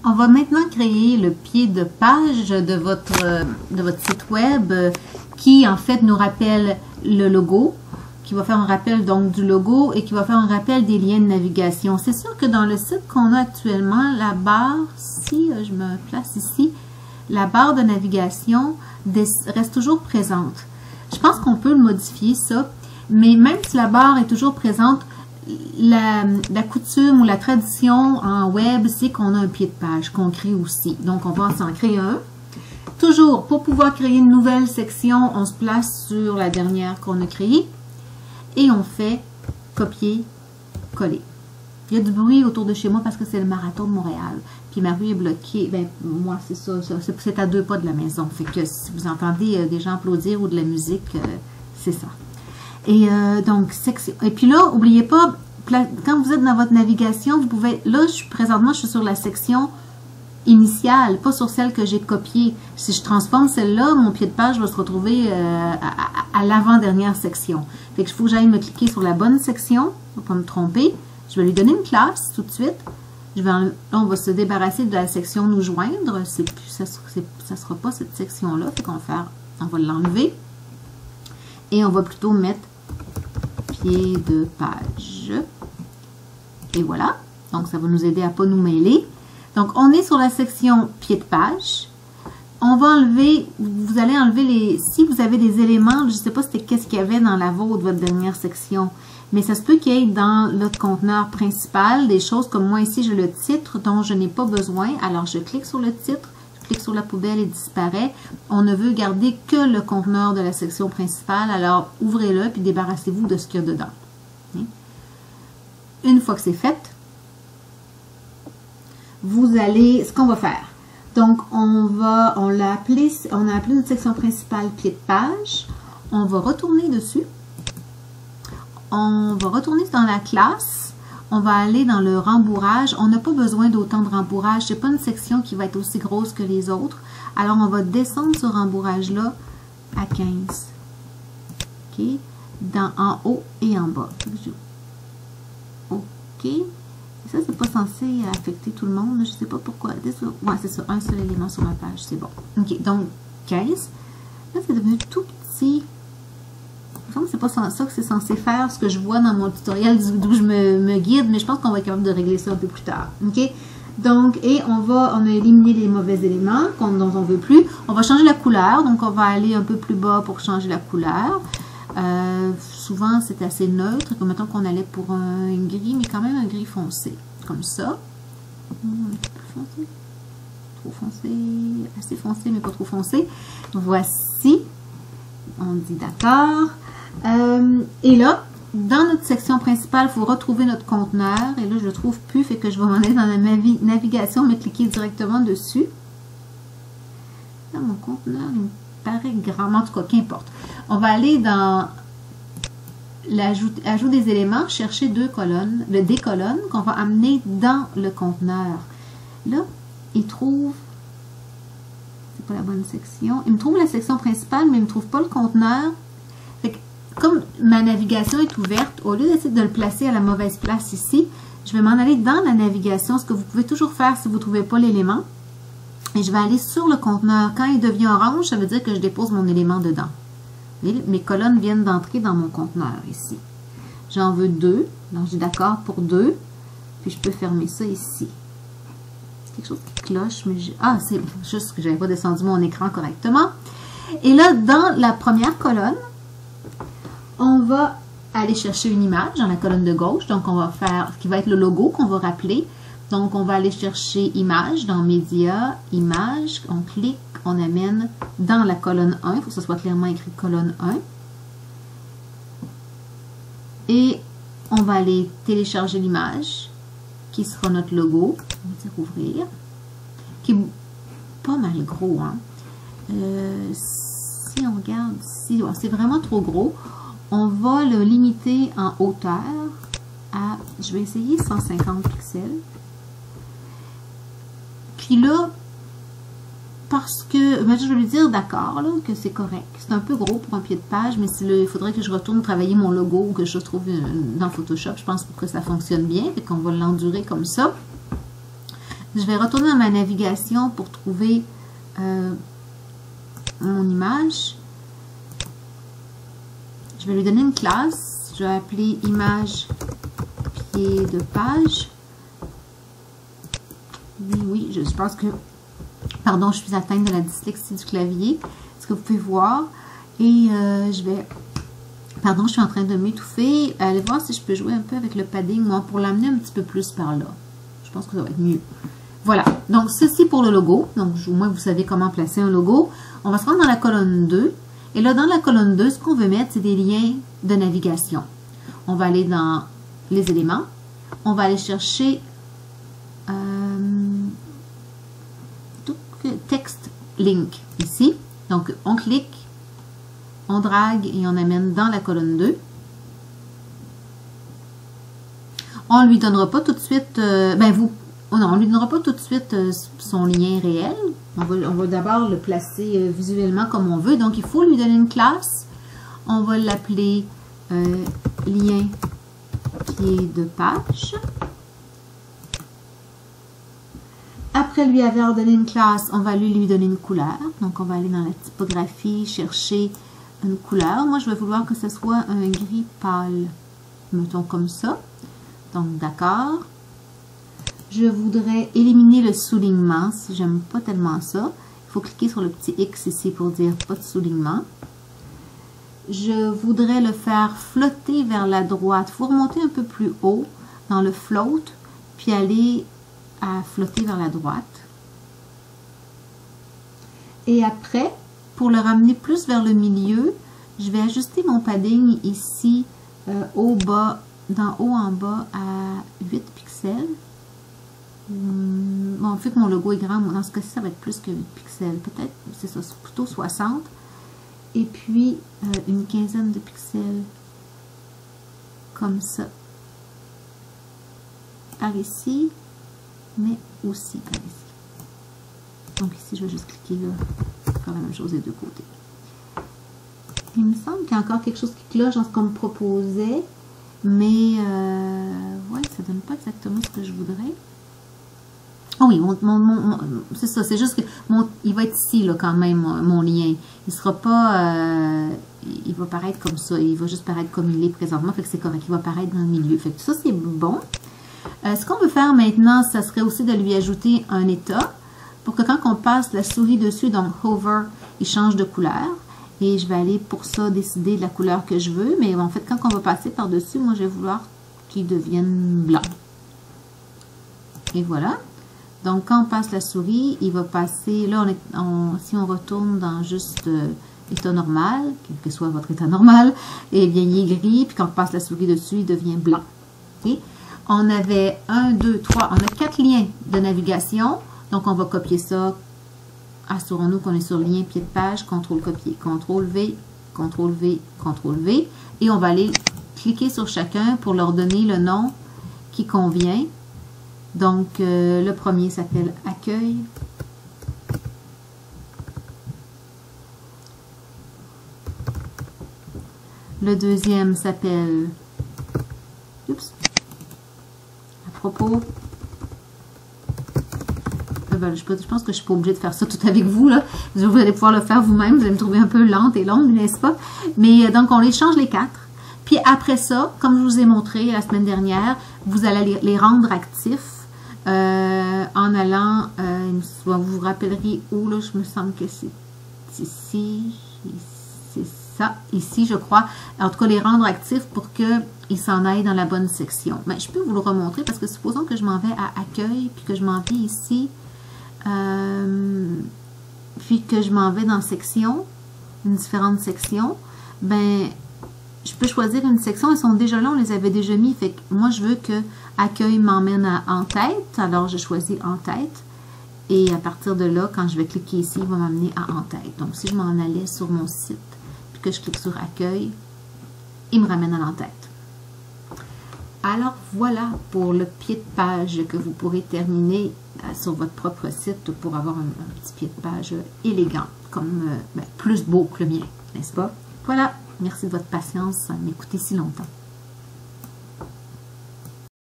On va maintenant créer le pied de page de votre site web qui en fait nous rappelle le logo, qui va faire un rappel donc du logo et qui va faire un rappel des liens de navigation. C'est sûr que dans le site qu'on a actuellement, la barre, si je me place ici, la barre de navigation reste toujours présente. Je pense qu'on peut le modifier ça, mais même si la barre est toujours présente, la coutume ou la tradition en web, c'est qu'on a un pied de page qu'on crée aussi. Donc, on va s'en créer un. Toujours, pour pouvoir créer une nouvelle section, on se place sur la dernière qu'on a créée et on fait copier-coller. Il y a du bruit autour de chez moi parce que c'est le marathon de Montréal. Puis ma rue est bloquée. Ben, moi, c'est ça. C'est à 2 pas de la maison. Fait que si vous entendez des gens applaudir ou de la musique, c'est ça. Et donc, section. Et puis là, n'oubliez pas, quand vous êtes dans votre navigation, vous pouvez. Là, présentement, je suis sur la section initiale, pas sur celle que j'ai copiée. Si je transforme celle-là, mon pied de page va se retrouver à l'avant-dernière section. Fait que il faut que j'aille me cliquer sur la bonne section, pour ne pas me tromper. Je vais lui donner une classe tout de suite. Là, on va se débarrasser de la section nous joindre. Ça ne sera pas cette section-là. Fait qu'on va l'enlever. Et on va plutôt mettre pied de page. Et voilà. Donc, ça va nous aider à ne pas nous mêler. Donc, on est sur la section pied de page. On va enlever, vous allez enlever si vous avez des éléments, je ne sais pas qu'est-ce qu'il y avait dans la vôtre, votre dernière section, mais ça se peut qu'il y ait dans notre conteneur principal des choses comme moi ici, j'ai le titre dont je n'ai pas besoin. Alors, je clique sur le titre, je clique sur la poubelle et disparaît. On ne veut garder que le conteneur de la section principale. Alors, ouvrez-le puis débarrassez-vous de ce qu'il y a dedans. Une fois que c'est fait, vous allez, ce qu'on va faire. Donc, on a appelé notre section principale pied de page. On va retourner dessus. On va retourner dans la classe. On va aller dans le rembourrage. On n'a pas besoin d'autant de rembourrage. Ce n'est pas une section qui va être aussi grosse que les autres. Alors, on va descendre ce rembourrage-là à 15. OK? En haut et en bas. OK? Ça, c'est pas censé affecter tout le monde. Je ne sais pas pourquoi. Ouais, c'est ça. Un seul élément sur ma page. C'est bon. OK. Donc, 15. Là, c'est devenu tout petit. C'est pas ça que c'est censé faire, ce que je vois dans mon tutoriel d'où je me guide, mais je pense qu'on va être capable de régler ça un peu plus tard. OK? Donc, et on a éliminé les mauvais éléments dont on ne veut plus. On va changer la couleur. Donc, on va aller un peu plus bas pour changer la couleur. Souvent, c'est assez neutre. Comme mettons qu'on allait pour un gris, mais quand même un gris foncé. Comme ça. Foncé. Trop foncé. Assez foncé, mais pas trop foncé. Voici. On dit d'accord. Et là, dans notre section principale, il faut retrouver notre conteneur. Et là, je ne le trouve plus, fait que je vais m'en aller dans la navigation, me cliquer directement dessus. Là, mon conteneur, il me paraît grand. En tout cas, qu'importe. On va aller dans l'ajout des éléments, chercher des colonnes qu'on va amener dans le conteneur. Là, il trouve, c'est pas la bonne section, il me trouve la section principale, mais il ne me trouve pas le conteneur. Fait que, comme ma navigation est ouverte, au lieu d'essayer de le placer à la mauvaise place ici, je vais m'en aller dans la navigation, ce que vous pouvez toujours faire si vous ne trouvez pas l'élément. Et je vais aller sur le conteneur. Quand il devient orange, ça veut dire que je dépose mon élément dedans. Mes colonnes viennent d'entrer dans mon conteneur ici. J'en veux 2. Donc, j'ai d'accord pour 2. Puis, je peux fermer ça ici. Quelque chose qui cloche, mais c'est juste que je n'avais pas descendu mon écran correctement. Et là, dans la première colonne, on va aller chercher une image dans la colonne de gauche. Donc, on va faire, qui va être le logo qu'on va rappeler. Donc, on va aller chercher image dans médias, image, on clique, on amène dans la colonne 1. Il faut que ce soit clairement écrit colonne 1. Et on va aller télécharger l'image qui sera notre logo. On va dire ouvrir. Qui est pas mal gros, hein. Si on regarde ici, c'est vraiment trop gros. On va le limiter en hauteur à, je vais essayer 150 pixels. Puis là, parce que, je vais lui dire d'accord, que c'est correct. C'est un peu gros pour un pied de page, mais il faudrait que je retourne travailler mon logo ou que je trouve dans Photoshop, je pense, pour que ça fonctionne bien. Fait qu'on va l'endurer comme ça. Je vais retourner dans ma navigation pour trouver mon image. Je vais lui donner une classe. Je vais appeler image pied de page. Oui, je pense que... Pardon, je suis atteinte de la dyslexie du clavier. Est-ce que vous pouvez voir? Et je vais... Pardon, je suis en train de m'étouffer. Allez voir si je peux jouer un peu avec le padding, moi, pour l'amener un petit peu plus par là. Je pense que ça va être mieux. Voilà. Donc, ceci pour le logo. Donc, au moins, vous savez comment placer un logo. On va se rendre dans la colonne 2. Et là, dans la colonne 2, ce qu'on veut mettre, c'est des liens de navigation. On va aller dans les éléments. On va aller chercher texte link ici. Donc, on clique, on drague et on amène dans la colonne 2. On ne lui donnera pas tout de suite, on lui donnera pas tout de suite son lien réel. On va d'abord le placer visuellement comme on veut. Donc, il faut lui donner une classe. On va l'appeler lien pied de page. Après lui avoir donné une classe, on va lui donner une couleur. Donc, on va aller dans la typographie, chercher une couleur. Moi, je vais vouloir que ce soit un gris pâle. Mettons comme ça. Donc, d'accord. Je voudrais éliminer le soulignement si j'aime pas tellement ça. Il faut cliquer sur le petit X ici pour dire pas de soulignement. Je voudrais le faire flotter vers la droite. Il faut remonter un peu plus haut dans le float, puis aller à flotter vers la droite. Et après, pour le ramener plus vers le milieu, je vais ajuster mon padding ici au bas, d'en haut en bas à 8 pixels. Bon, vu que mon logo est grand, dans ce cas-ci, ça va être plus que 8 pixels. Peut-être, c'est ça, plutôt 60. Et puis, une quinzaine de pixels comme ça. Par ici, mais aussi par ici. Donc ici, je vais juste cliquer là, faire la même chose des deux côtés. Il me semble qu'il y a encore quelque chose qui cloche dans ce qu'on me proposait, mais ouais, ça ne donne pas exactement ce que je voudrais. Oh oui, c'est ça, c'est juste que il va être ici là, quand même, mon lien. Il sera pas, il va paraître comme ça, il va juste paraître comme il est présentement, fait que c'est correct, il va paraître dans le milieu. Fait que ça, c'est bon. Ce qu'on peut faire maintenant, ça serait aussi de lui ajouter un état pour que quand on passe la souris dessus, donc hover, il change de couleur. Et je vais aller pour ça décider de la couleur que je veux. Mais en fait, quand on va passer par-dessus, moi, je vais vouloir qu'il devienne blanc. Et voilà. Donc, quand on passe la souris, il va passer... Là, si on retourne dans juste état normal, quel que soit votre état normal, eh bien, il est gris. Puis quand on passe la souris dessus, il devient blanc. Okay? On avait 1, 2, 3, on a 4 liens de navigation. Donc, on va copier ça. Assurons-nous qu'on est sur le lien pied de page, CTRL-copier, CTRL-V, CTRL-V, CTRL-V. Et on va aller cliquer sur chacun pour leur donner le nom qui convient. Donc, le premier s'appelle Accueil. Le deuxième s'appelle... Oups. À propos... Je pense que je ne suis pas obligée de faire ça tout avec vous, là. Vous allez pouvoir le faire vous-même. Vous allez me trouver un peu lente et longue, n'est-ce pas? Mais donc, on les change les 4. Puis après ça, comme je vous ai montré la semaine dernière, vous allez les rendre actifs en allant, vous vous rappelleriez où, là, je me semble que c'est ici, c'est ça, ici, je crois. En tout cas, les rendre actifs pour qu'ils s'en aillent dans la bonne section. Mais je peux vous le remontrer parce que supposons que je m'en vais à Accueil, puis que je m'en vais ici, puis que je m'en vais dans section, une différente section, ben, je peux choisir une section. Ils sont déjà là, on les avait déjà mis. Fait que moi, je veux que Accueil m'emmène à En tête. Alors, je choisis En tête. Et à partir de là, quand je vais cliquer ici, il va m'amener à En tête. Donc, si je m'en allais sur mon site, puis que je clique sur Accueil, il me ramène à En tête. Alors, voilà pour le pied de page que vous pourrez terminer sur votre propre site pour avoir un petit pied de page élégant, comme plus beau que le mien, n'est-ce pas? Voilà, merci de votre patience à m'écouter si longtemps.